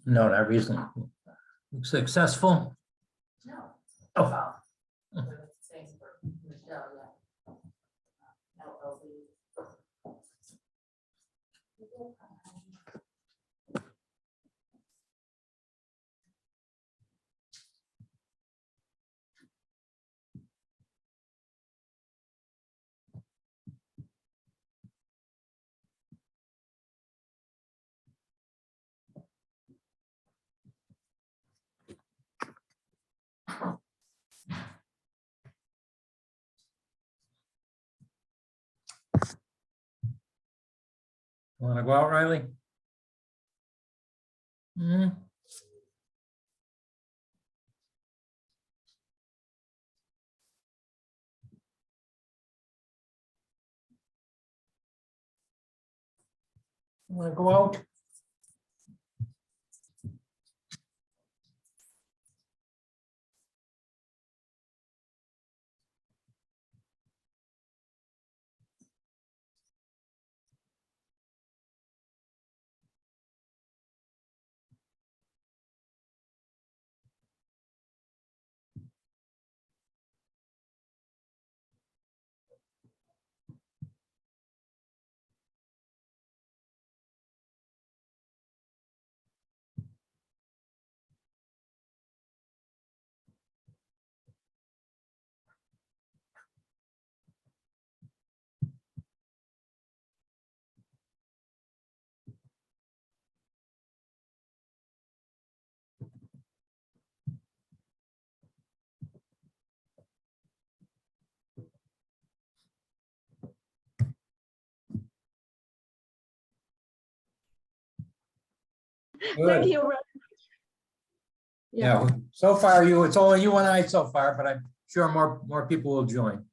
No, not recently. Successful? No. Oh. Want to go out, Riley? Hmm. Want to go out? Thank Good. you. Yeah, so far it's only you and I so far, but I'm sure more people will join.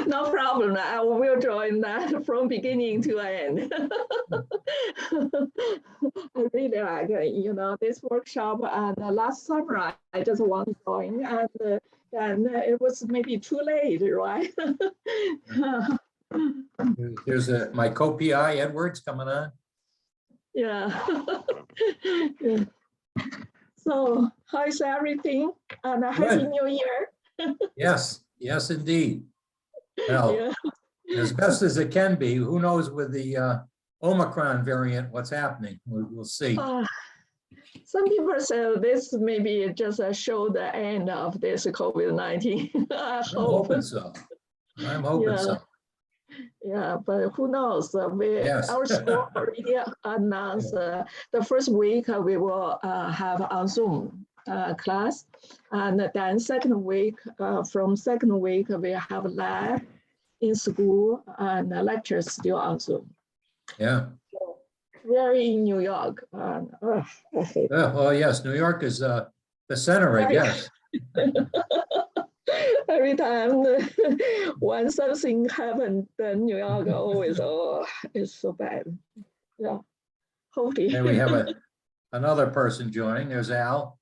No problem. I will join that from beginning to end. I really like, this workshop. And last summer, I just want to join, and it was maybe too late, right? There's my co-PI Edwards coming on. Yeah. Yeah. So how's everything? And a happy Good. New Year. Yes, yes, indeed. Well, Yeah. as best as it can be. Who knows with the Omicron variant, what's happening? We'll see. Some people say this maybe just show the end of this COVID-19. I I'm hope. hoping so. I'm hoping so. Yeah, but who knows? Yes. Our school already announced the first week we will have on Zoom class, and then second week, from second week we have lab in school and lectures still on Zoom. Yeah. We're in New York. I hate Well, yes, New York is the center, I guess. every time when something happened, then New York always, it's so bad. Yeah, hopefully. And we have another person joining. There's Al.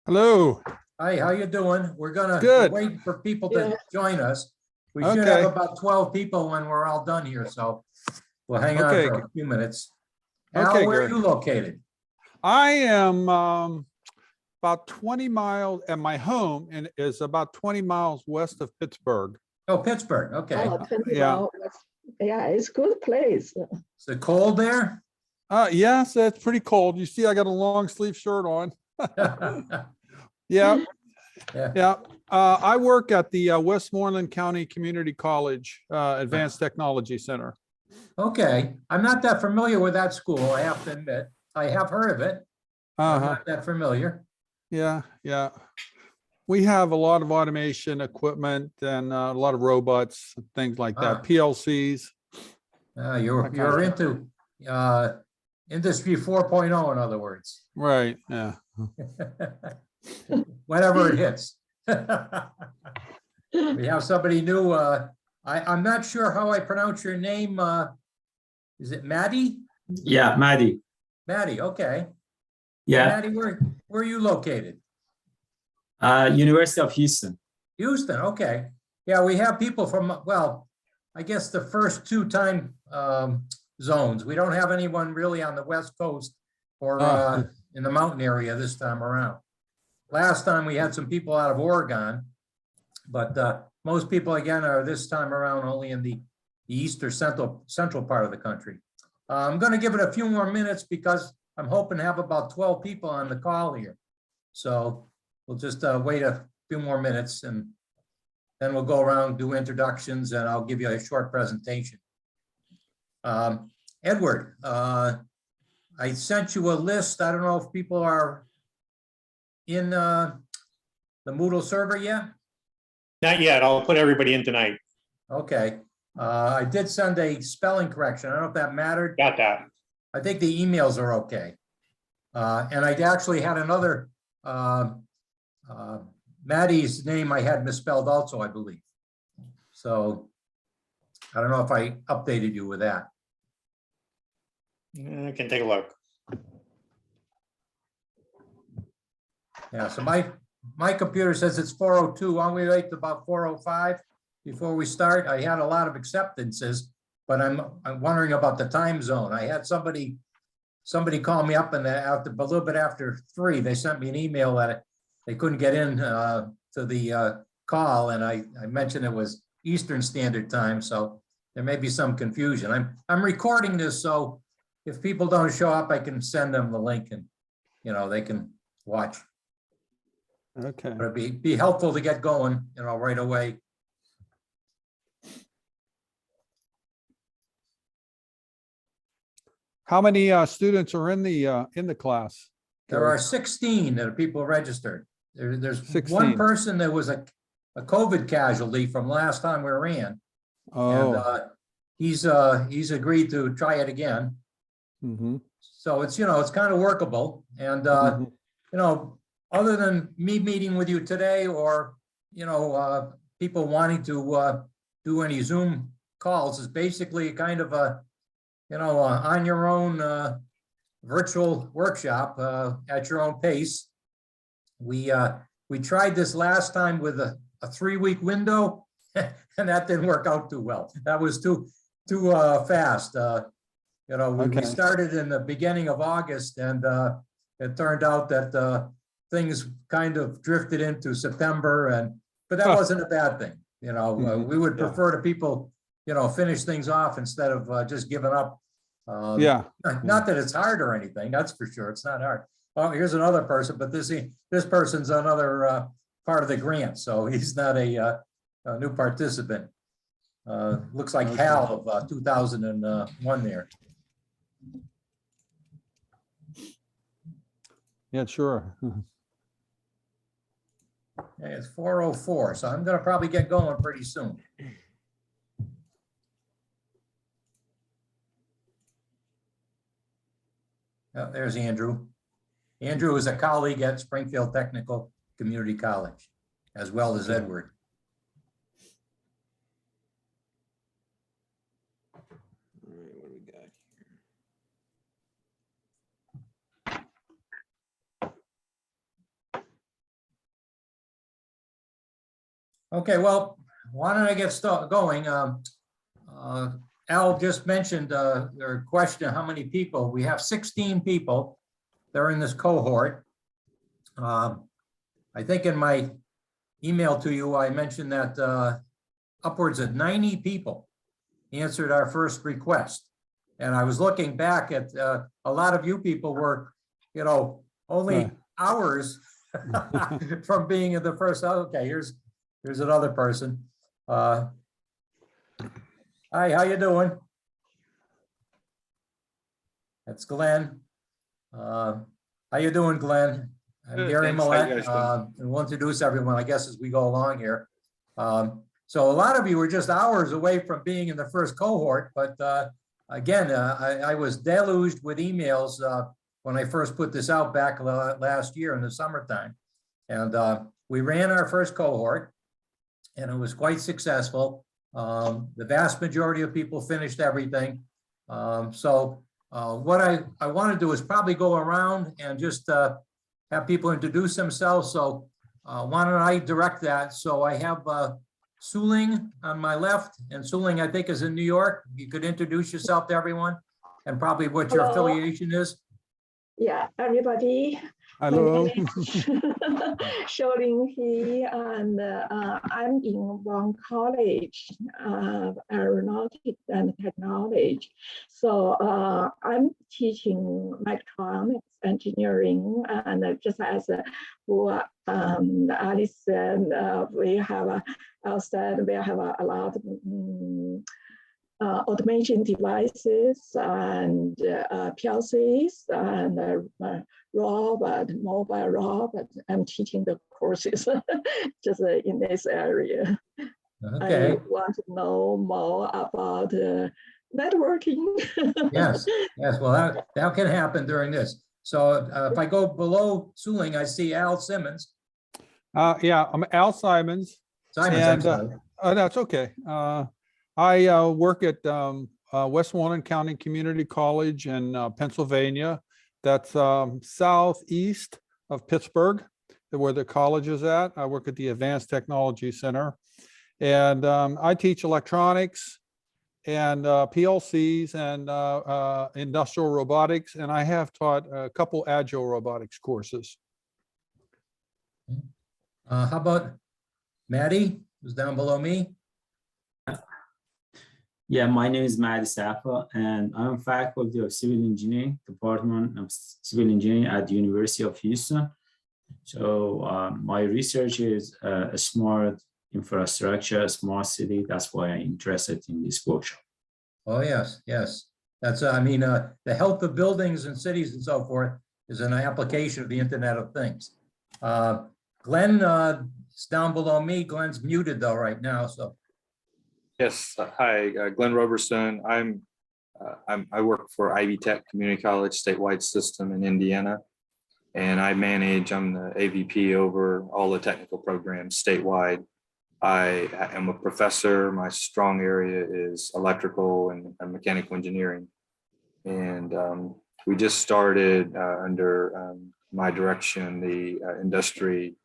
Hello. Hi, how you doing? We're gonna Good. wait for people to join us. We should Okay. have about 12 people when we're all done here, so we'll hang on Okay. for a few minutes. Al, Okay, where are Gary. you located? I am about 20 miles, and my home is about 20 miles west of Pittsburgh. Oh, Pittsburgh, okay. Oh, 20 Yeah. miles. Yeah, it's good place. Is it cold there? Yes, it's pretty cold. You see, I got a long sleeve shirt on. Yeah, Yeah. yeah. I work at the Westmoreland County Community College Advanced Technology Center. Okay, I'm not that familiar with that school, I have to admit. I have heard of it. I'm not that familiar. Yeah, yeah. We have a lot of automation equipment and a lot of robots, things like that, PLCs. You're into Industry 4.0, in other words. Right, yeah. Whenever it hits. We have somebody new. I'm not sure how I pronounce your name. Is it Maddie? Yeah, Maddie. Maddie, okay. Yeah, Maddie, where are you located? University of Houston. Houston, okay. Yeah, we have people from, well, I guess the first two-time zones. We don't have anyone really on the West Coast or in the mountain area this time around. Last time we had some people out of Oregon, but most people again are this time around only in the east or central part of the country. I'm going to give it a few more minutes because I'm hoping to have about 12 people on the call here. So we'll just wait a few more minutes and then we'll go around, do introductions, and I'll give you a short presentation. Edward, I sent you a list. I don't know if people are in the Moodle server yet? Not yet. I'll put everybody in tonight. Okay. I did send a spelling correction. I don't know if that mattered. Got that. I think the emails are okay. And I actually had another, Maddie's name I had misspelled also, I believe. So I don't know if I updated you with that. I can take a look. Yeah, so my computer says it's 4:02. Why don't we wait to about 4:05 before we start? I had a lot of acceptances, but I'm wondering about the time zone. I had somebody call me up and after a little bit after 3, they sent me an email that they couldn't get in to the call, and I mentioned it was Eastern Standard Time, so there may be some confusion. I'm recording this, so if people don't show up, I can send them the link and they can watch. Okay. But it'd be helpful to get going, right away. How many students are in the class? There are 16 that are people registered. There's 16. one person that was a COVID casualty from last time we ran. Oh. And he's agreed to try it again. Mm-hmm. So it's it's kind of workable. And other than me meeting with you today, or people wanting to do any Zoom calls, is basically kind of a on your own virtual workshop at your own pace. We tried this last time with a 3-week window, and that didn't work out too well. That was too fast. We started in the beginning of August, and it turned out that things kind of drifted into September, but that wasn't a bad thing. We would prefer to people, finish things off instead of just giving up. Yeah. Not that it's hard or anything, that's for sure. It's not hard. Oh, here's another person, but this person's another part of the grant, so he's not a new participant. Looks like Hal of 2001 there. Yeah, sure. Okay, it's 4:04, so I'm gonna probably get going pretty soon. Oh, there's Andrew. Andrew is a colleague at Springfield Technical Community College, as well as Edward. All right, what do we got Okay, well, why don't I get going? Al just mentioned their question, how many people? We have 16 people. They're in this cohort. I think in my email to you, I mentioned that upwards of 90 people answered our first request. And I was looking back at a lot of you people were, only hours from being in the first. Okay, here's another person. Hi, how you doing? That's Glenn. How you doing, Glenn? I'm Good, Gary thanks. How you Millette, guys doing? and we'll introduce everyone, I guess, as we go along here. So a lot of you were just hours away from being in the first cohort, but again, I was deluged with emails when I first put this out back last year in the summertime. And we ran our first cohort, and it was quite successful. The vast majority of people finished everything. So what I want to do is probably go around and just have people introduce themselves. So why don't I direct that? So I have Suling on my left, and Suling, I think, is in New York. You could introduce yourself to everyone. and probably what your Hello. affiliation is. Yeah, everybody. Hello. My name is Sholin He, and I'm in one college, aeronautics and technology. So I'm teaching mechatronics engineering, and just as who Alice said, we have outside we have a lot of automation devices and PLCs and mobile robot. I'm teaching the courses just in this area. Okay, I want to know more about networking. yes, yes, well, that can happen during this. So if I go below Suling, I see Al Simmons. Yeah, I'm Al Simons. Simons, I'm And, sorry. That's okay. I work at Westmoreland County Community College in Pennsylvania. That's southeast of Pittsburgh, where the college is at. I work at the Advanced Technology Center. And I teach electronics and PLCs and industrial robotics. And I have taught a couple agile robotics courses. How about Maddie, who's down below me? Yeah, my name is Maddie Safa, and I'm faculty of Civil Engineering, Department of Civil Engineering at the University of Houston. So my research is a smart infrastructure, a smart city. That's why I'm interested in this workshop. Oh, yes, yes. That's, I mean, the health of buildings and cities and so forth is an application of the Internet of Things. Glenn is down below me. Glenn's muted though right now, so. Yes, hi, Glenn Roberson. I work for Ivy Tech Community College statewide system in Indiana, and I'm the AVP over all the technical programs statewide. I am a professor. My strong area is electrical and mechanical engineering, and we just started under my direction the Industry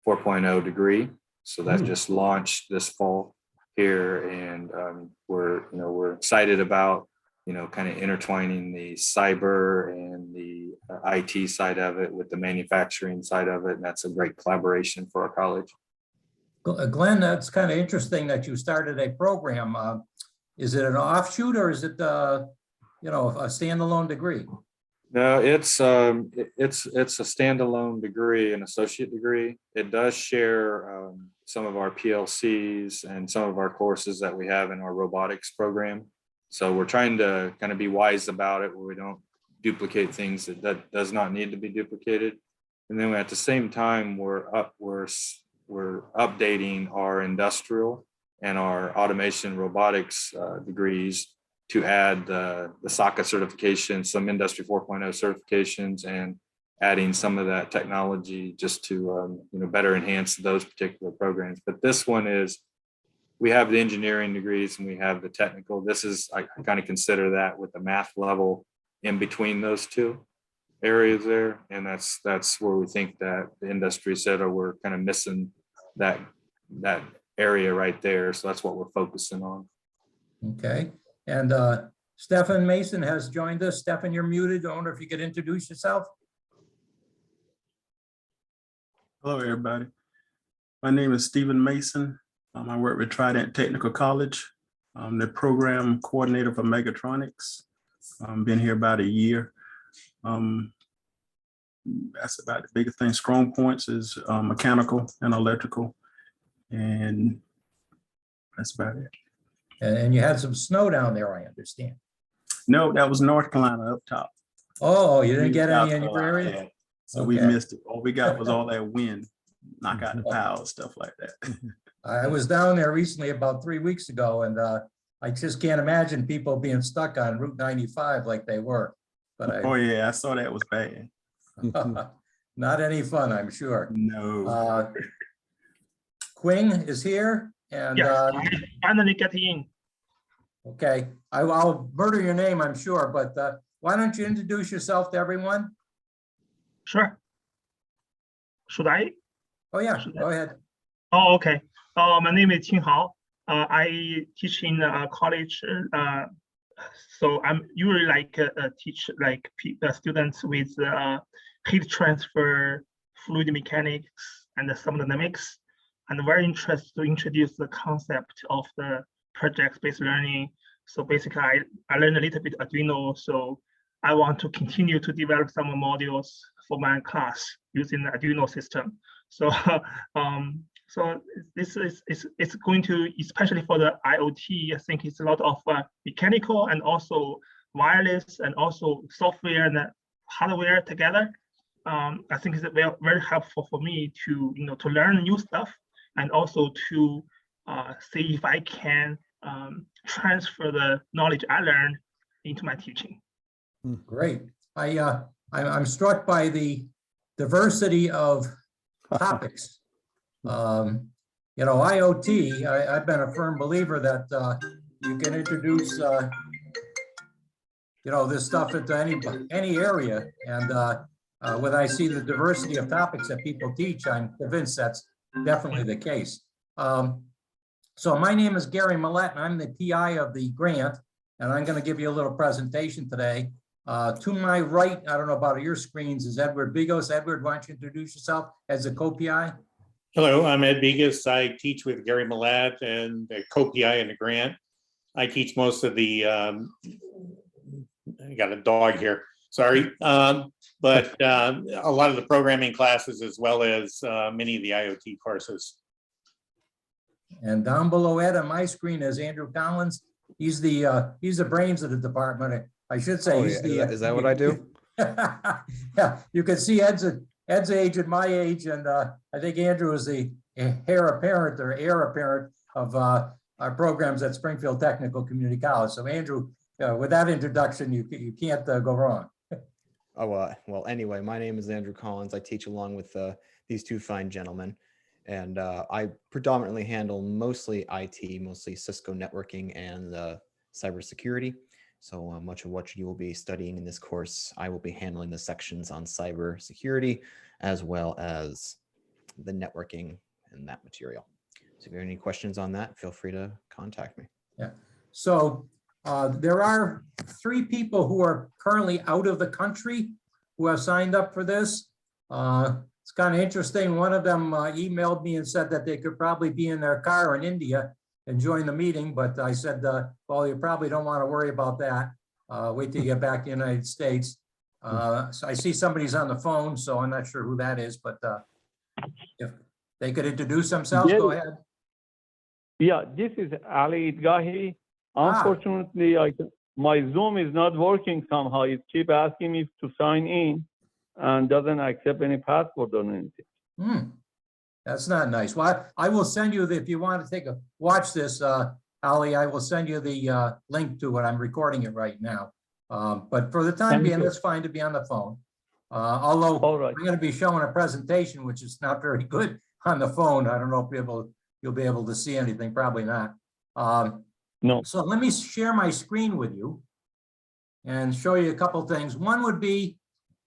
4.0 degree. So that just launched this fall here, and we're excited about kind of intertwining the cyber and the IT side of it with the manufacturing side of it, and that's a great collaboration for our college. Glenn, that's kind of interesting that you started a program. Is it an offshoot or is it a standalone degree? No, it's a standalone degree, an associate degree. It does share some of our PLCs and some of our courses that we have in our robotics program. So we're trying to kind of be wise about it, where we don't duplicate things that does not need to be duplicated. And then at the same time, we're updating our industrial and our automation robotics degrees to add the SOCA certification, some Industry 4.0 certifications, and adding some of that technology just to better enhance those particular programs. But this one is, we have the engineering degrees and we have the technical. This is, I kind of consider that with the math level in between those two areas there. And that's where we think that the industry said, or we're kind of missing that area right there. So that's what we're focusing on. Okay. And Stephen Mason has joined us. Stephen, you're muted. I wonder if you could introduce yourself. Hello, everybody. My name is Stephen Mason. I work with Trident Technical College. I'm the program coordinator for mechatronics. Been here about a year. That's about the biggest thing. Strong points is mechanical and electrical, and that's about it. And you had some snow down there, I understand. No, that was North Carolina up top. Oh, you didn't get South any in your Carolina, area? yeah. So we Okay. missed it. All we got was all that wind, knock out the power, stuff like that. I was down there recently about 3 weeks ago, and I just can't imagine people being stuck on Route 95 like they were. But Oh yeah, I saw that was bad. not any fun, I'm sure. No. Quing is here, and Yes, I finally get in. okay, I'll murder your name, I'm sure, but why don't you introduce yourself to everyone? Sure. Should I? Oh yeah, go ahead. Oh, okay. My name is Qing Hao. I teach in college so I'm usually like teach like students with heat transfer, fluid mechanics, and thermodynamics. And very interested to introduce the concept of the project-based learning. So basically, I learned a little bit Arduino, so I want to continue to develop some modules for my class using the Arduino system. So, so this is it's going to, especially for the IoT, I think it's a lot of mechanical and also wireless and also software and hardware together. I think it's very, very helpful for me to to learn new stuff and also to see if I can transfer the knowledge I learned into my teaching. Great. I'm struck by the diversity of topics. IoT, I've been a firm believer that you can introduce this stuff into any area. And when I see the diversity of topics that people teach, I'm convinced that's definitely the case. So my name is Gary Millett, and I'm the PI of the grant, and I'm going to give you a little presentation today. To my right, I don't know about your screens, is Edward Bigos. Edward, why don't you introduce yourself as a co-PI? Hello, I'm Ed Bigas. I teach with Gary Millett and the co-PI in the grant. I teach most of the, I got a dog here, sorry. But a lot of the programming classes as well as many of the IoT courses. And down below Ed on my screen is Andrew Collins. He's the brains of the department. I should say. Is that what I do? Yeah, you can see Ed's age and my age, and I think Andrew is the heir apparent of our programs at Springfield Technical Community College. So Andrew, with that introduction, you can't go wrong. Oh, well, anyway, my name is Andrew Collins. I teach along with these two fine gentlemen. And I predominantly handle mostly IT, mostly Cisco networking and cybersecurity. So much of what you will be studying in this course, I will be handling the sections on cybersecurity as well as the networking and that material. So if you have any questions on that, feel free to contact me. Yeah. So there are 3 people who are currently out of the country who have signed up for this. It's kind of interesting. One of them emailed me and said that they could probably be in their car in India and join the meeting, but I said, well, you probably don't want to worry about that. Wait till you get back to the United States. So I see somebody's on the phone, so I'm not sure who that is, but if they could introduce themselves, go ahead. Yeah, this is Ali Idgahi. Unfortunately, my Zoom is not working somehow. It keeps asking me to sign in and doesn't accept any password or anything. That's not nice. Well, I will send you if you want to watch this, Ali, I will send you the link to it. I'm recording it right now. But for the time being, it's fine to be on the phone. Although I'm going to be showing a presentation, which is not very good on the phone. I don't know if you'll be able to see anything, probably not. No. So let me share my screen with you and show you a couple things. One would be,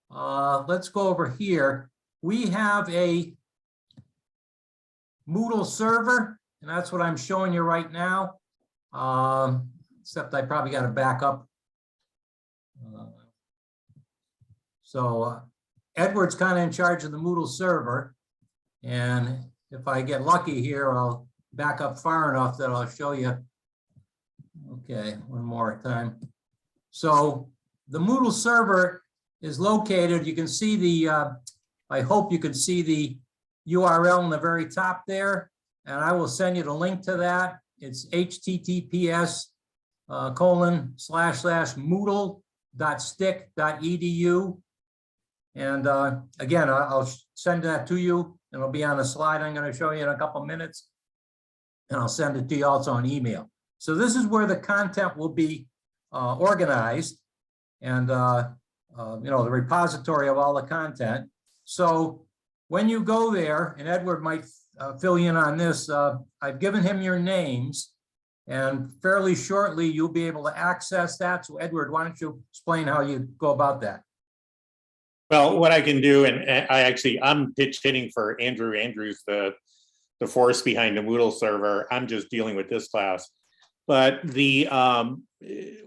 let's go over here. We have a Moodle server, and that's what I'm showing you right now. Except I probably got to back up. So Edward's kind of in charge of the Moodle server. And if I get lucky here, I'll back up far enough that I'll show you. Okay, one more time. So the Moodle server is located, you can see the, I hope you can see the URL in the very top there, and I will send you the link to that. It's https://moodle.stick.edu. And again, I'll send that to you. It'll be on a slide I'm going to show you in a couple minutes, and I'll send it to you also on email. So this is where the content will be organized, and the repository of all the content. So when you go there, and Edward might fill you in on this, I've given him your names, and fairly shortly you'll be able to access that. So Edward, why don't you explain how you go about that? Well, what I can do, and I'm pitch hitting for Andrew. Andrew's the force behind the Moodle server. I'm just dealing with this class. But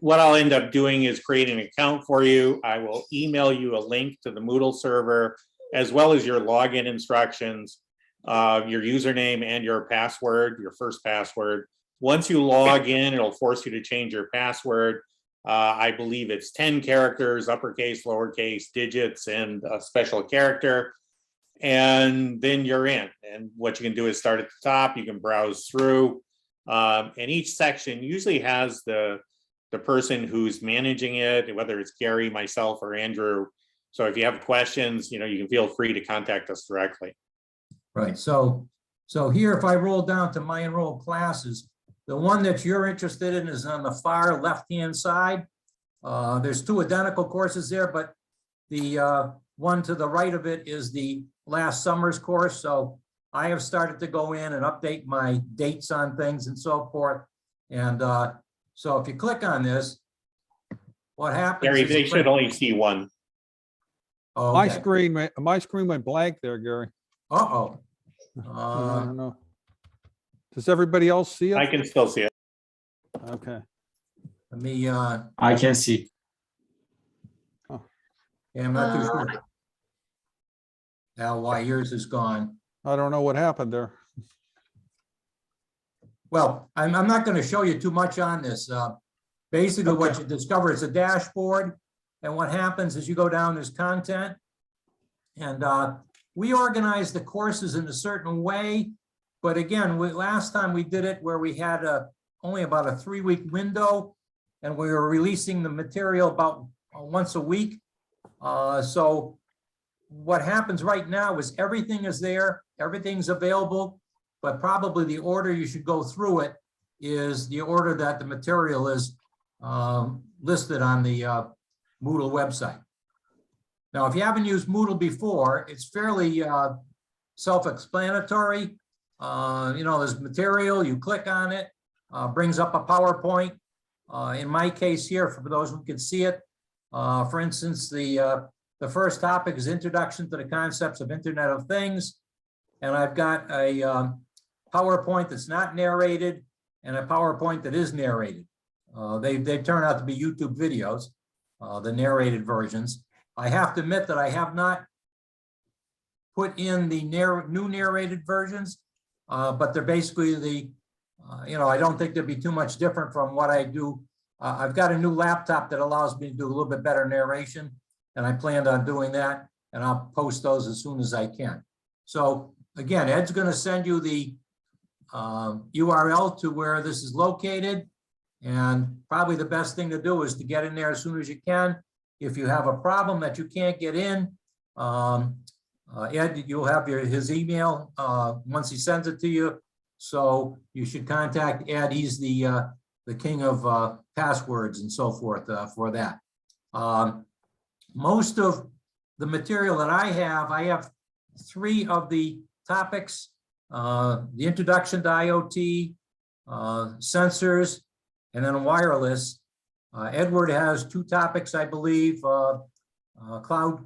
what I'll end up doing is creating an account for you. I will email you a link to the Moodle server, as well as your login instructions, your username and your password, your first password. Once you log in, it'll force you to change your password. I believe it's 10 characters, uppercase, lowercase, digits, and a special character. And then you're in. And what you can do is start at the top. You can browse through. And each section usually has the person who's managing it, whether it's Gary, myself, or Andrew. So if you have questions, you can feel free to contact us directly. Right, so here, if I roll down to my enrolled classes, the one that you're interested in is on the far left-hand side. There's two identical courses there, but the one to the right of it is the last summer's course. So I have started to go in and update my dates on things and so forth. And so if you click on this, what happens? Gary, is they should only see one. Oh, My okay. screen went blank there, Gary. Uh-oh. I don't know. Does everybody else see I it? can still see it. Okay. Let me, I can see. yeah, I'm not too sure. Now, why yours is gone. I don't know what happened there. Well, I'm not going to show you too much on this. Basically, what you discover is a dashboard. And what happens is you go down, there's content. And we organize the courses in a certain way. But again, last time we did it where we had only about a 3-week window. And we were releasing the material about once a week. So what happens right now is everything is there, everything's available, but probably the order you should go through it is the order that the material is listed on the Moodle website. Now, if you haven't used Moodle before, it's fairly self-explanatory. There's material, you click on it, brings up a PowerPoint. In my case here, for those who can see it, for instance, the first topic is Introduction to the Concepts of Internet of Things. And I've got a PowerPoint that's not narrated and a PowerPoint that is narrated. They turn out to be YouTube videos, the narrated versions. I have to admit that I have not put in the new narrated versions, but they're basically the, I don't think there'd be too much different from what I do. I've got a new laptop that allows me to do a little bit better narration, and I planned on doing that, and I'll post those as soon as I can. So again, Ed's going to send you the URL to where this is located, and probably the best thing to do is to get in there as soon as you can. If you have a problem that you can't get in, Ed, you'll have his email once he sends it to you. So you should contact Ed. He's the king of passwords and so forth for that. Most of the material that I have 3 of the topics, the introduction to IoT, sensors, and then wireless. Edward has 2 topics, I believe, cloud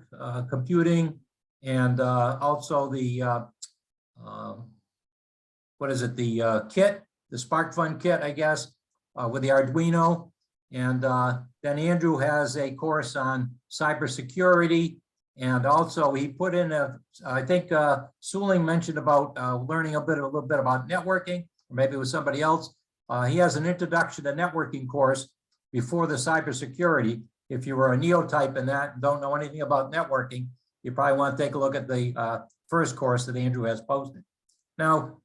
computing, and also the, what is it, the kit, the SparkFun kit, I guess, with the Arduino. And then Andrew has a course on cybersecurity. And also he put in I think Suling mentioned about learning a little bit about networking, or maybe it was somebody else. He has an introduction to networking course before the cybersecurity. If you were a neotype in that and don't know anything about networking, you probably want to take a look at the first course that Andrew has posted. Now,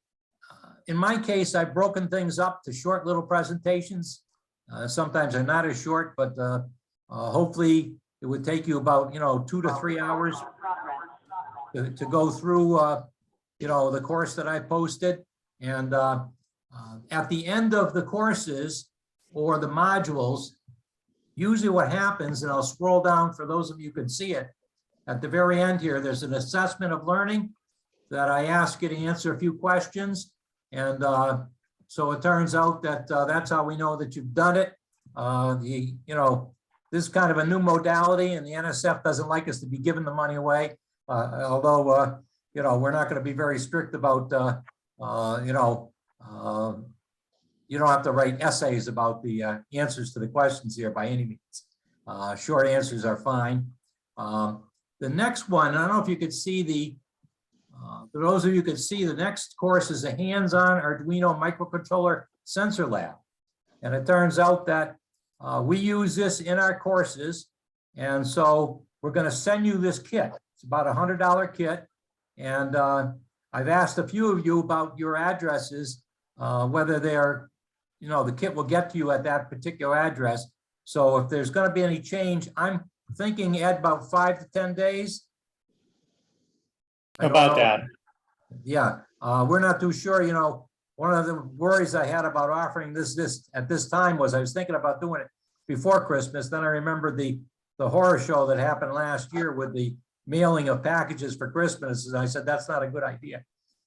in my case, I've broken things up to short little presentations. Sometimes they're not as short, but hopefully it would take you about 2 to 3 hours to go through the course that I posted. And at the end of the courses or the modules, usually what happens, and I'll scroll down for those of you who can see it, at the very end here, there's an assessment of learning that I ask you to answer a few questions. And so it turns out that that's how we know that you've done it. This is kind of a new modality, and the NSF doesn't like us to be giving the money away. Although, we're not going to be very strict about, you don't have to write essays about the answers to the questions here by any means. Short answers are fine. The next one, I don't know if you could see for those of you who could see, the next course is a hands-on Arduino microcontroller sensor lab. And it turns out that we use this in our courses. And so we're going to send you this kit. It's about $100 kit. And I've asked a few of you about your addresses, whether they're, the kit will get to you at that particular address. So if there's going to be any change, I'm thinking, Ed, about 5 to 10 days. I don't About know. that. Yeah, we're not too sure, one of the worries I had about offering this at this time was I was thinking about doing it before Christmas. Then I remembered the horror show that happened last year with the mailing of packages for Christmas. And I said, that's not a good idea.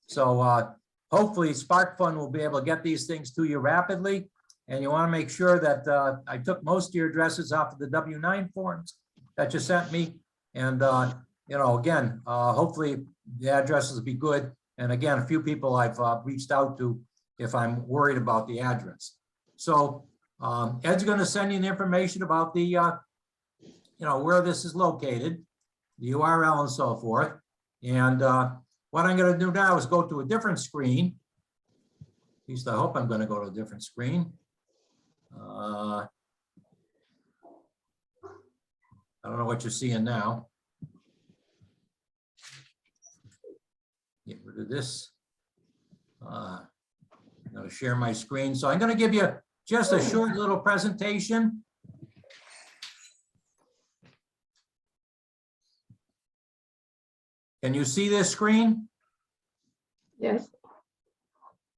So hopefully SparkFun will be able to get these things to you rapidly. And you want to make sure that I took most of your addresses off of the W-9 forms that you sent me. And, again, hopefully the addresses will be good. And again, a few people I've reached out to if I'm worried about the address. So Ed's going to send you the information about the, where this is located, the URL and so forth. And what I'm going to do now is go to a different screen. At least I hope I'm going to go to a different screen. I don't know what you're seeing now. Get rid of this. I'm going to share my screen. So I'm going to give you just a short little presentation. Can you see this screen? Yes.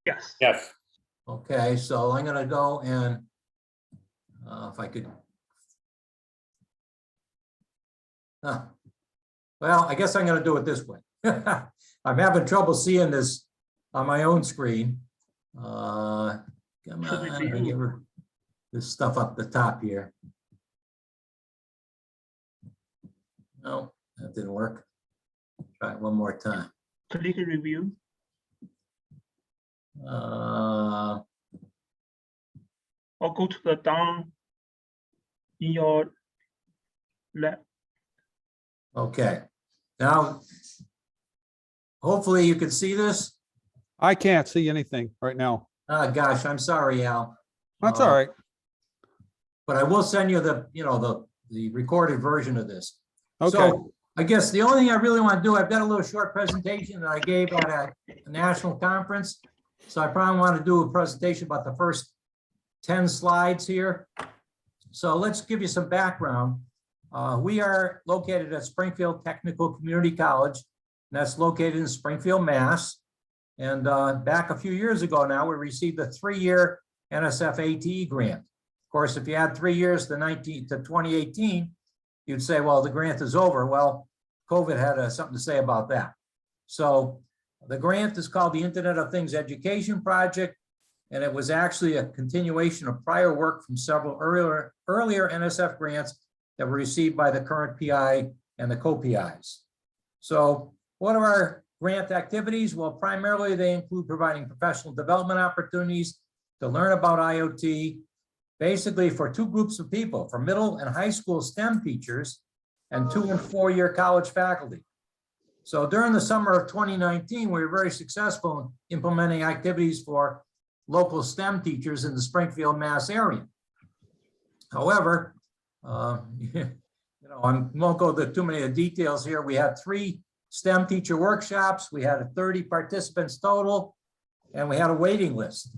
Yes. Yes. Okay, so I'm going to go and if I could. Well, I guess I'm going to do it this way. I'm having trouble seeing this on my own screen. Come on, let me get this stuff up the top here. No, that didn't work. Try it one more time. Click review. Uh, Or go to the down in your left. okay, now hopefully you can see this. I can't see anything right now. Gosh, I'm sorry, Al. That's all right. But I will send you the, the recorded version of this. Okay. So I guess the only thing I really want to do, I've got a little short presentation that I gave at a national conference. So I probably want to do a presentation about the first 10 slides here. So let's give you some background. We are located at Springfield Technical Community College, and that's located in Springfield, Mass. And back a few years ago now, we received a 3-year NSF ATE grant. Of course, if you add 3 years to 2018, you'd say, well, the grant is over. Well, COVID had something to say about that. So the grant is called the Internet of Things Education Project, and it was actually a continuation of prior work from several earlier NSF grants that were received by the current PI and the co-PIs. So what are our grant activities? Well, primarily they include providing professional development opportunities to learn about IoT, basically for 2 groups of people, for middle and high school STEM teachers and 2- and 4-year college faculty. So during the summer of 2019, we were very successful in implementing activities for local STEM teachers in the Springfield, Mass area. However, I won't go into too many of the details here. We had 3 STEM teacher workshops. We had 30 participants total, and we had a waiting list.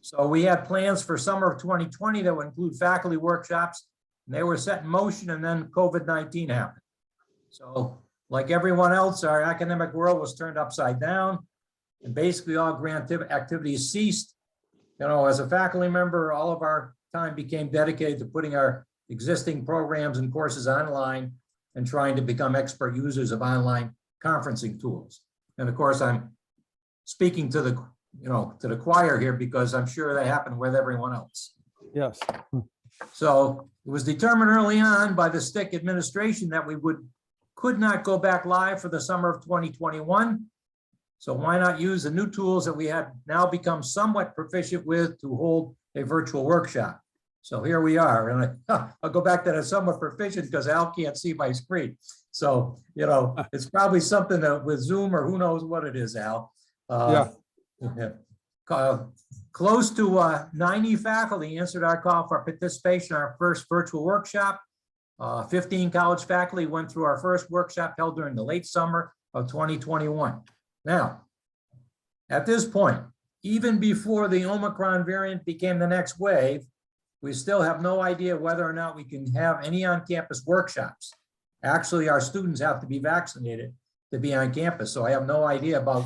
So we had plans for summer of 2020 that would include faculty workshops, and they were set in motion, and then COVID-19 happened. So like everyone else, our academic world was turned upside down, and basically all grant activities ceased. As a faculty member, all of our time became dedicated to putting our existing programs and courses online and trying to become expert users of online conferencing tools. And of course, I'm speaking to the choir here because I'm sure that happened with everyone else. Yes. So it was determined early on by the STIC administration that we could not go back live for the summer of 2021. So why not use the new tools that we have now become somewhat proficient with to hold a virtual workshop? So here we are, and I'll go back to that somewhat proficient because Al can't see my screen. So, you know, it's probably something that with Zoom or who knows what it is, Al. Yeah. Close to 90 faculty answered our call for participation in our first virtual workshop. 15 college faculty went through our first workshop held during the late summer of 2021. Now, at this point, even before the Omicron variant became the next wave, we still have no idea whether or not we can have any on-campus workshops. Actually, our students have to be vaccinated to be on campus. So I have no idea about,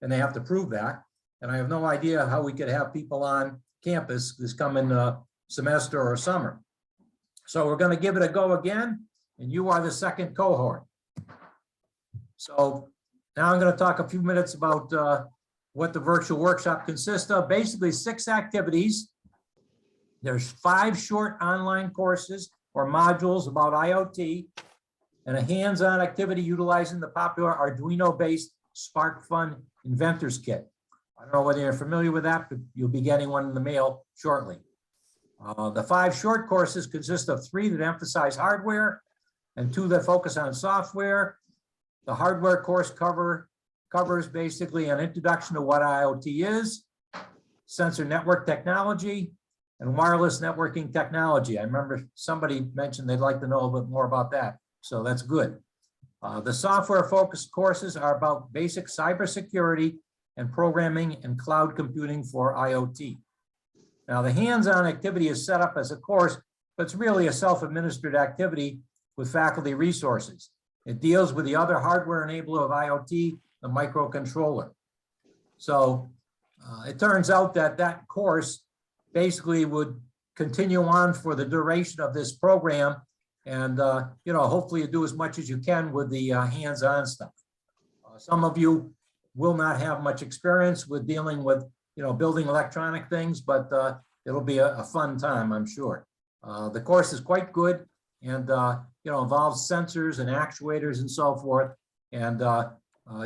and they have to prove that. And I have no idea how we could have people on campus this coming semester or summer. So we're going to give it a go again, and you are the second cohort. So now I'm going to talk a few minutes about what the virtual workshop consists of. Basically 6 activities. There's 5 short online courses or modules about IoT and a hands-on activity utilizing the popular Arduino-based SparkFun Inventors Kit. I don't know whether you're familiar with that, but you'll be getting one in the mail shortly. The 5 short courses consist of 3 that emphasize hardware and 2 that focus on software. The hardware course covers basically an introduction to what IoT is, sensor network technology, and wireless networking technology. I remember somebody mentioned they'd like to know a bit more about that, so that's good. The software-focused courses are about basic cybersecurity and programming and cloud computing for IoT. Now, the hands-on activity is set up as a course, but it's really a self-administered activity with faculty resources. It deals with the other hardware enabler of IoT, the microcontroller. So it turns out that that course basically would continue on for the duration of this program. And, you know, hopefully you do as much as you can with the hands-on stuff. Some of you will not have much experience with dealing with, you know, building electronic things, but it'll be a fun time, I'm sure. The course is quite good and, you know, involves sensors and actuators and so forth. And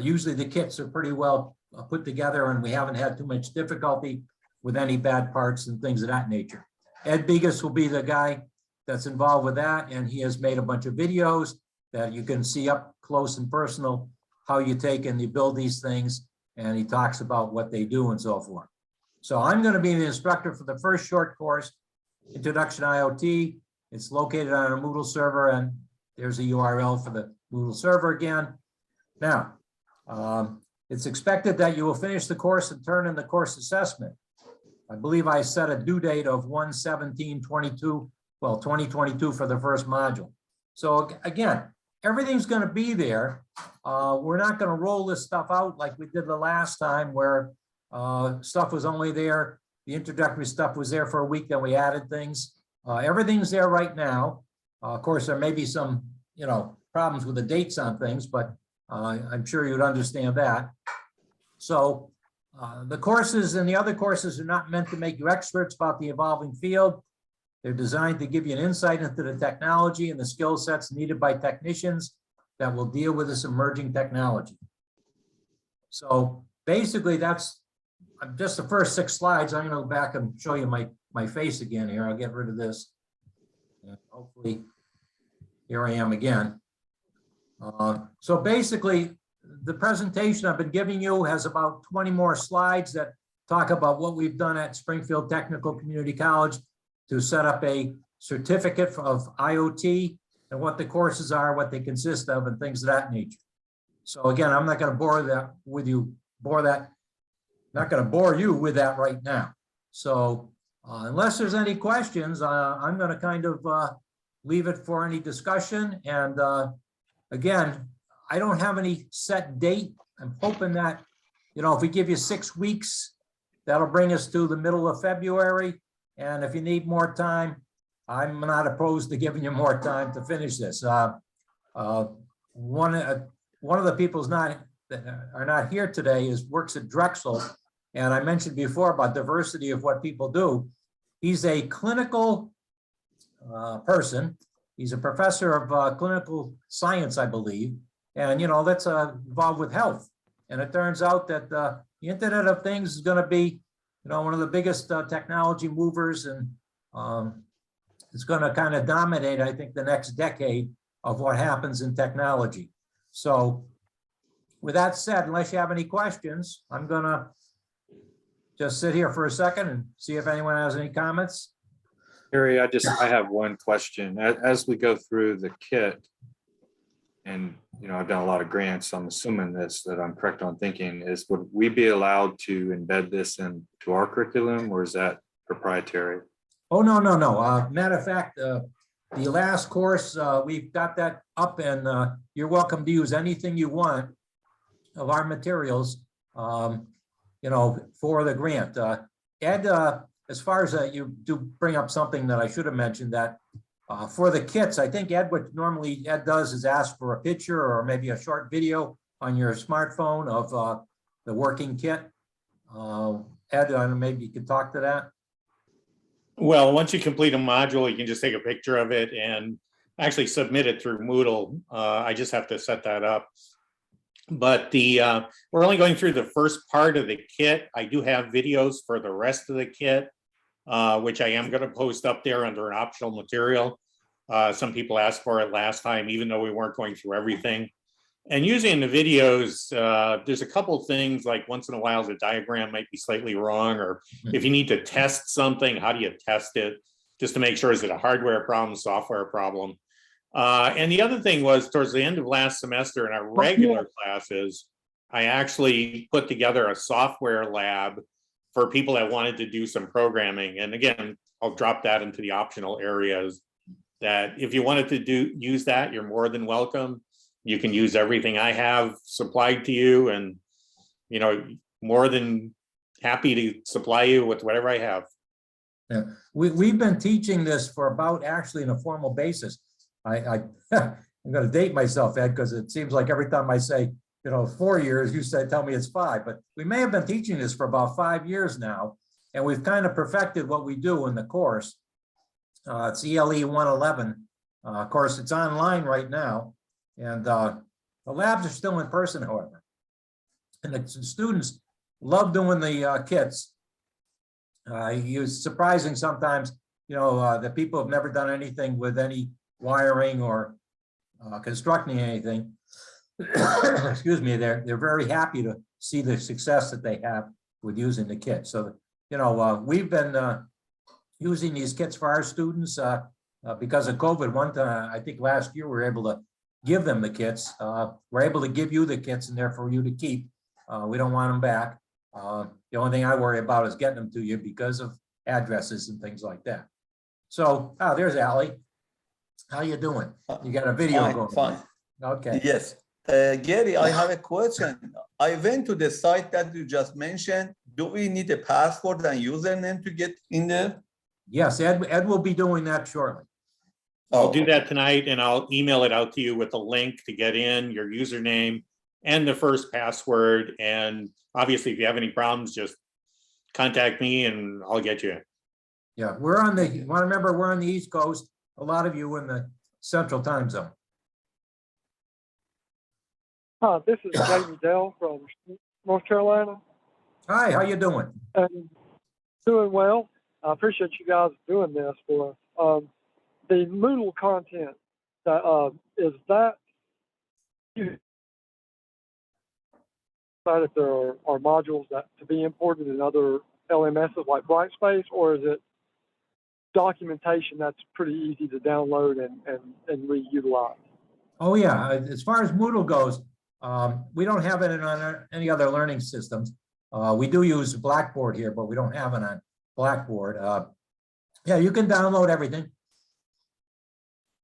usually the kits are pretty well put together and we haven't had too much difficulty with any bad parts and things of that nature. Ed Bigas will be the guy that's involved with that. And he has made a bunch of videos that you can see up close and personal, how you take and you build these things. And he talks about what they do and so forth. So I'm going to be the instructor for the first short course, Introduction to IoT. It's located on a Moodle server, and there's a URL for the Moodle server again. Now, it's expected that you will finish the course and turn in the course assessment. I believe I set a due date of 1/17/22, well, 2022 for the first module. So again, everything's going to be there. We're not going to roll this stuff out like we did the last time where stuff was only there. The introductory stuff was there for a week, then we added things. Everything's there right now. Of course, there may be some, you know, problems with the dates on things, but I'm sure you'd understand that. So the courses and the other courses are not meant to make you experts about the evolving field. They're designed to give you an insight into the technology and the skill sets needed by technicians that will deal with this emerging technology. So basically that's just the first 6 slides. I'm going to go back and show you my face again here. I'll get rid of this. And hopefully here I am again. So basically the presentation I've been giving you has about 20 more slides that talk about what we've done at Springfield Technical Community College to set up a certificate of IoT and what the courses are, what they consist of, and things of that nature. So again, I'm not going to bore that with you, not going to bore you with that right now. So unless there's any questions, I'm going to kind of leave it for any discussion. And again, I don't have any set date. I'm hoping that, you know, if we give you 6 weeks, that'll bring us to the middle of February. And if you need more time, I'm not opposed to giving you more time to finish this. One of the people's that are not here today works at Drexel. And I mentioned before about diversity of what people do. He's a clinical person. He's a professor of clinical science, I believe. And, you know, that's involved with health. And it turns out that the Internet of Things is going to be, one of the biggest technology movers, and it's going to kind of dominate, I think, the next decade of what happens in technology. So with that said, unless you have any questions, I'm going to just sit here for a second and see if anyone has any comments. Harry, I have one question. As we go through the kit, and I've done a lot of grants, so I'm assuming that I'm correct on thinking is, would we be allowed to embed this into our curriculum, or is that proprietary? Oh, no. Matter of fact, the last course, we've got that up, and you're welcome to use anything you want of our materials, for the grant. Ed, as far as you do bring up something that I should have mentioned, that for the kits, I think Ed, what normally Ed does is ask for a picture or maybe a short video on your smartphone of the working kit. Ed, maybe you could talk to that. Well, once you complete a module, you can just take a picture of it and actually submit it through Moodle. I just have to set that up. But we're only going through the first part of the kit. I do have videos for the rest of the kit, which I am going to post up there under an optional material. Some people asked for it last time, even though we weren't going through everything. And using the videos, there's a couple things, like once in a while the diagram might be slightly wrong, or if you need to test something, how do you test it? Just to make sure, is it a hardware problem, software problem? And the other thing was, towards the end of last semester in our regular classes, I actually put together a software lab for people that wanted to do some programming. And again, I'll drop that into the optional areas, that if you wanted to use that, you're more than welcome. You can use everything I have supplied to you, and more than happy to supply you with whatever I have. Yeah, we've been teaching this for about, actually, in a formal basis. I'm going to date myself, Ed, because it seems like every time I say, 4 years, you tell me it's 5, but we may have been teaching this for about 5 years now, and we've kind of perfected what we do in the course. It's ELE 111. Of course, it's online right now, and the labs are still in person, however. And the students love doing the kits. It's surprising sometimes, that people have never done anything with any wiring or constructing anything. Excuse me, they're very happy to see the success that they have with using the kit. So, we've been using these kits for our students because of COVID. One time, I think last year, we were able to give them the kits. We're able to give you the kits, and they're for you to keep. We don't want them back. The only thing I worry about is getting them to you because of addresses and things like that. So, there's Allie. How you doing? You got a video Fine, going. fine. Okay. Yes. Gary, I have a question. I went to the site that you just mentioned. Do we need a password and username to get in there? Yes, Ed will be doing that shortly. I'll do that tonight, and I'll email it out to you with a link to get in, your username and the first password. And obviously, if you have any problems, just contact me and I'll get you in. Yeah, you want to remember, we're on the East Coast. A lot of you in the Central Time Zone. Hi, this is Jamie Dell from North Carolina. Hi, how you doing? Doing well. I appreciate you guys doing this for us. The Moodle content, is that if there are modules that to be imported in other LMSs like Brightspace, or is it documentation that's pretty easy to download and reutilize? Oh yeah, as far as Moodle goes, we don't have it on any other learning systems. We do use Blackboard here, but we don't have it on Blackboard. Yeah, you can download everything.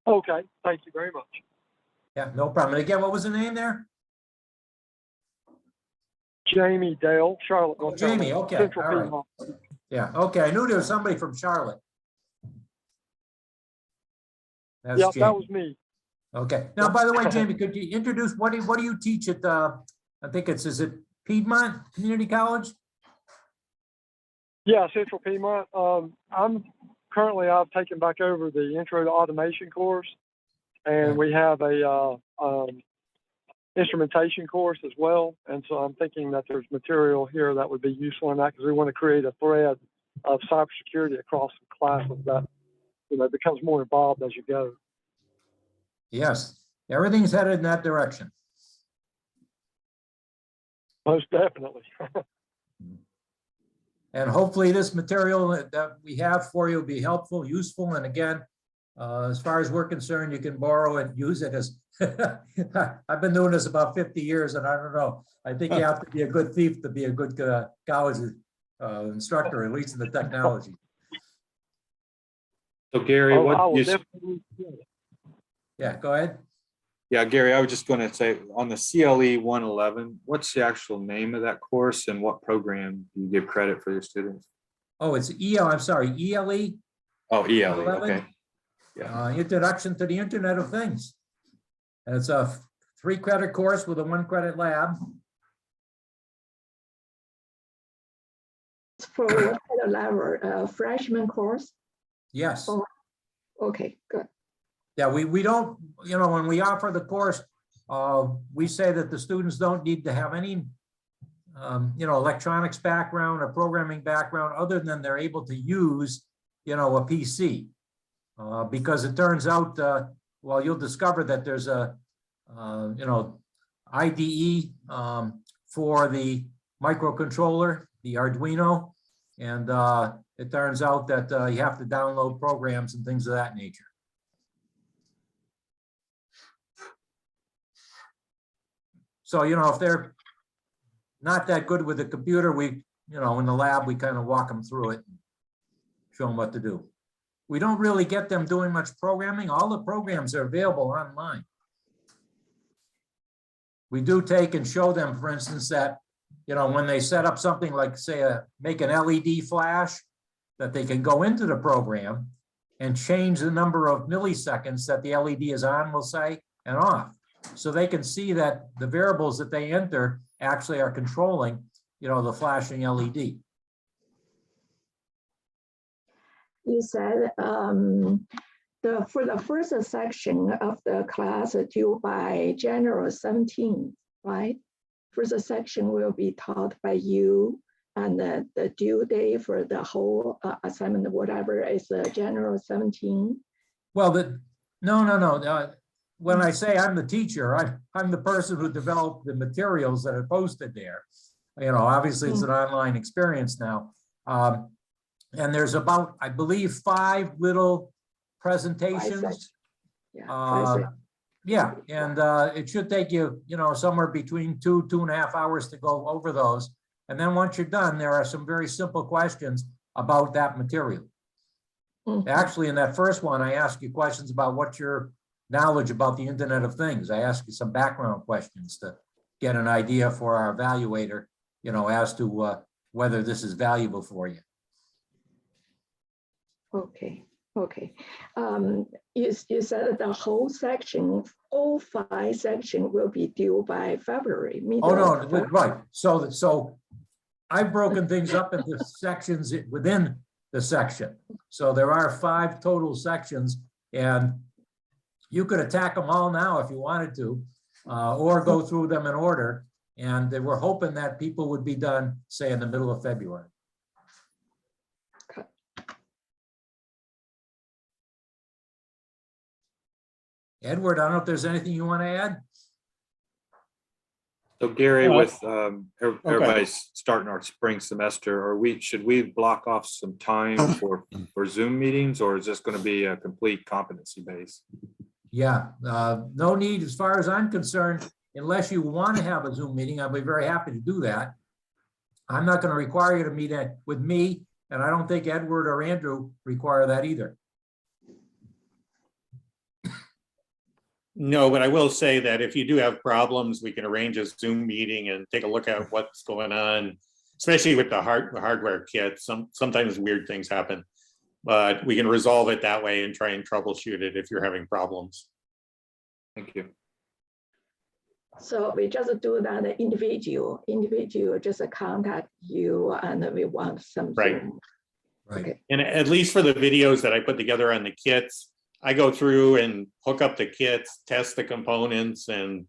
Okay, thank you very much. Yeah, no problem. And again, what was the name there? Jamie Dale, Charlotte, Oh, North Jamie, Carolina. okay, Central all right. Piedmont. Yeah, okay, I knew there was somebody from Charlotte. That's Yeah, Jamie. that was me. Okay, now, by the way, Jamie, could you introduce, what do you teach at, I think is it Piedmont Community College? Yeah, Central Piedmont. I've taken back over the Intro to Automation course, and we have a instrumentation course as well. And so I'm thinking that there's material here that would be useful in that, because we want to create a thread of cybersecurity across the classes that, you know, becomes more involved as you go. Yes, everything's headed in that direction. Most definitely. And hopefully this material that we have for you will be helpful, useful, and again, as far as we're concerned, you can borrow it, use it as, I've been doing this about 50 years and I don't know. I think you have to be a good thief to be a good college instructor, at least in the technology. So Gary, I what will you, definitely. Yeah, go ahead. yeah, Gary, I was just going to say on the CLE 111, what's the actual name of that course and what program do you give credit for your students? Oh, it's I'm sorry, ELE, Oh, ELE, 11? okay. Yeah. Introduction to the Internet of Things. And it's a 3-credit course with a 1-credit lab. For what kind of level? Freshman course? Yes. Oh, okay, good. Yeah, we don't, you know, when we offer the course, we say that the students don't need to have any, you know, electronics background or programming background other than they're able to use, you know, a PC. Because it turns out, well, you'll discover that there's a, you know, IDE for the microcontroller, the Arduino, and it turns out that you have to download programs and things of that nature. So, you know, if they're not that good with the computer, we, you know, in the lab, we kind of walk them through it, and show them what to do. We don't really get them doing much programming. All the programs are available online. We do take and show them, for instance, that, you know, when they set up something like, say, make an LED flash, that they can go into the program and change the number of milliseconds that the LED is on, we'll say, and off. So they can see that the variables that they enter actually are controlling, you know, the flashing LED. You said for the first section of the class due by January 17th, right? First section will be taught by you, and the due date for the whole assignment, whatever, is January 17th. Well, no. When I say I'm the teacher, I'm the person who developed the materials that are posted there. You know, obviously it's an online experience now. And there's about, I believe, 5 little presentations. Yeah, and it should take you, you know, somewhere between 2.5 hours to go over those. And then once you're done, there are some very simple questions about that material. Actually, in that first one, I ask you questions about what's your knowledge about the Internet of Things. I ask you some background questions to get an idea for our evaluator, you know, as to whether this is valuable for you. Okay. You said that the whole section, all 5 sections will be due by February. Oh, no, right. So I've broken things up into sections within the section. So there are 5 total sections, and you could attack them all now if you wanted to, or go through them in order. And we're hoping that people would be done, say, in the middle of February. Edward, I don't know if there's anything you want to add? So Gary, with everybody's starting our spring semester, should we block off some time for Zoom meetings, or is this going to be a complete competency base? Yeah, no need, as far as I'm concerned, unless you want to have a Zoom meeting, I'll be very happy to do that. I'm not going to require you to meet with me, and I don't think Edward or Andrew require that either. No, but I will say that if you do have problems, we can arrange a Zoom meeting and take a look at what's going on, especially with the hardware kit. Sometimes weird things happen, but we can resolve it that way and try and troubleshoot it if you're having problems. Thank you. So we just do that individual just contact you, and we want some. Right. Okay. And at least for the videos that I put together on the kits, I go through and hook up the kits, test the components, and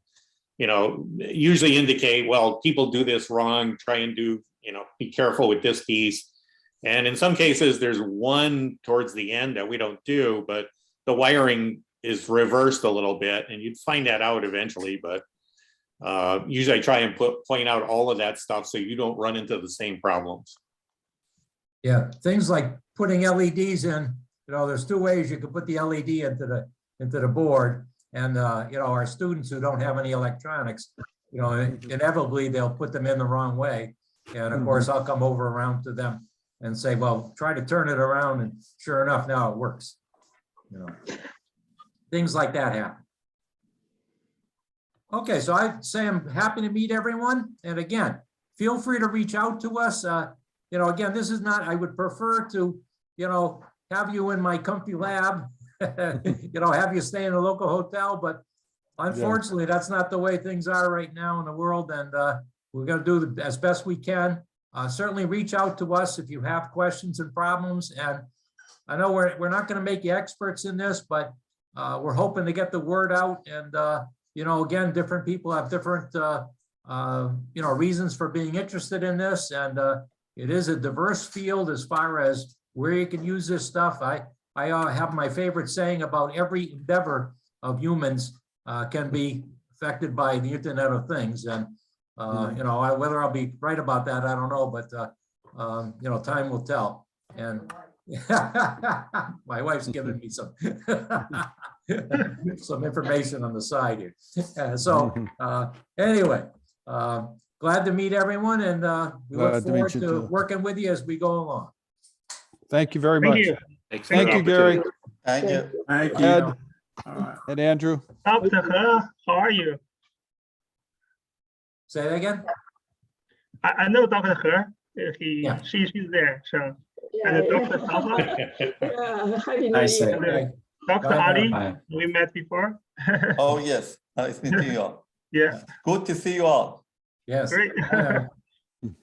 usually indicate, well, people do this wrong, try and do, be careful with this piece. And in some cases, there's one towards the end that we don't do, but the wiring is reversed a little bit, and you'd find that out eventually. But usually I try and point out all of that stuff so you don't run into the same problems. Yeah, things like putting LEDs in, there's two ways you can put the LED into the board. And, our students who don't have any electronics, inevitably they'll put them in the wrong way. And of course, I'll come over around to them and say, well, try to turn it around. And sure enough, now it works. Things like that happen. Okay, so I'd say I'm happy to meet everyone. And again, feel free to reach out to us. Again, this is not, I would prefer to, have you in my comfy lab, have you stay in a local hotel, but unfortunately, that's not the way things are right now in the world. And we're going to do as best we can. Certainly reach out to us if you have questions and problems. And I know we're not going to make you experts in this, but we're hoping to get the word out. And, again, different people have different, reasons for being interested in this. And it is a diverse field as far as where you can use this stuff. I have my favorite saying about every endeavor of humans can be affected by the Internet of Things. And, whether I'll be right about that, I don't know, but, time will tell. And my wife's giving me some information on the side here. Anyway, glad to meet everyone, and we look forward to working with you as we go along. Thank you very much. Thank you, Gary. Thank you. Thank you. Ed, and Andrew. Dr. He, how are you? Say that again? I know Dr. He. She's there. So, and Dr. Saba, Happy New Nice. Year. Dr. Ali, we met before. Oh, yes. Nice meeting you all. Yeah. Good to see you all. Yes. Great.